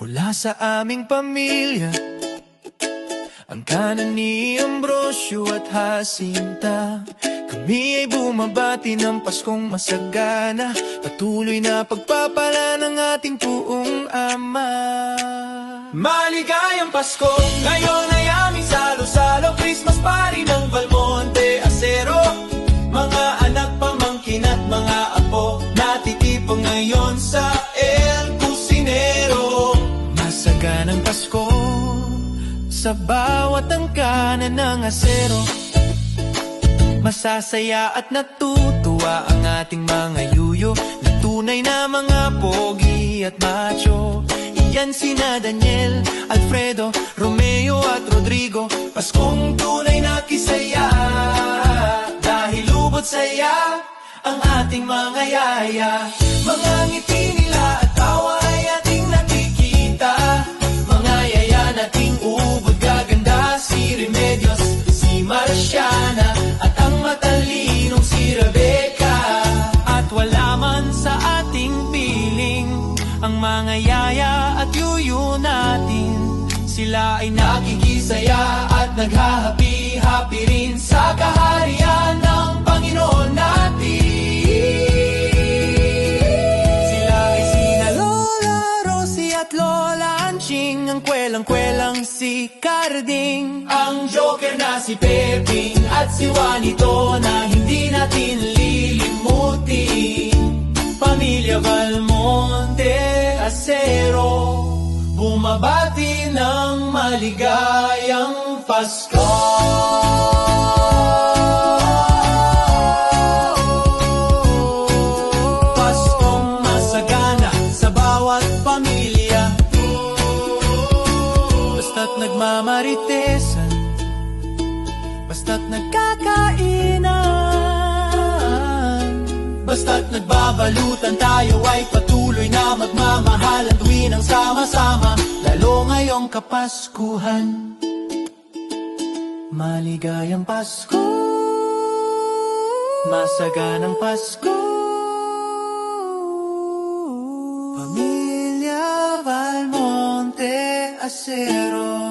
Mula sa aming pamilya, ang kanan ni Ambrosio at Jacinta. Kami ay bumabati ng Paskong masagana, patuloy na pagpapala ng ating puong Ama. Maligayang Pasko, ngayon ay aming salo-salo, Christmas party ng Valmonte Acero. Mga anak, pamangkin at mga apo, natitipon ngayon sa El Cusinero. Masaganang Pasko sa bawat angkanan ng asero. Masasaya at natutuwa ang ating mga yuyo, na tunay na mga pogi at macho. Iyan sina Daniel, Alfredo, Romeo at Rodrigo. Paskong tunay na kisaya, dahil lubot saya ang ating mga yaya. Mga ngiti nila at tawa ay ating nakikita. Mga yaya nating ubod gaganda, si Remedios, si Marciana, at ang matalinong si Rebecca. At wala man sa ating piling ang mga yaya at yuyu natin. Sila ay nakikisaya at naghahapi-hapi rin sa kaharian ng Panginoon natin. Sila ay sina Lola Rosie at Lola Anching, ang kwelang-kwelang si Carding, ang joker na si Peping, at si Juanito na hindi natin lilimutin. Pamilya Valmonte Acero, bumabati ng maligayang Pasko. Paskong masagana sa bawat pamilya, basta't nagmamaritesan, basta't nagkakainan, basta't nagbabalutan, tayo ay patuloy na magmamahalan tuwing ang sama-sama, lalo ngayong Kapaskuhan. Maligayang Pasko, masaganang Pasko, Pamilya Valmonte Acero.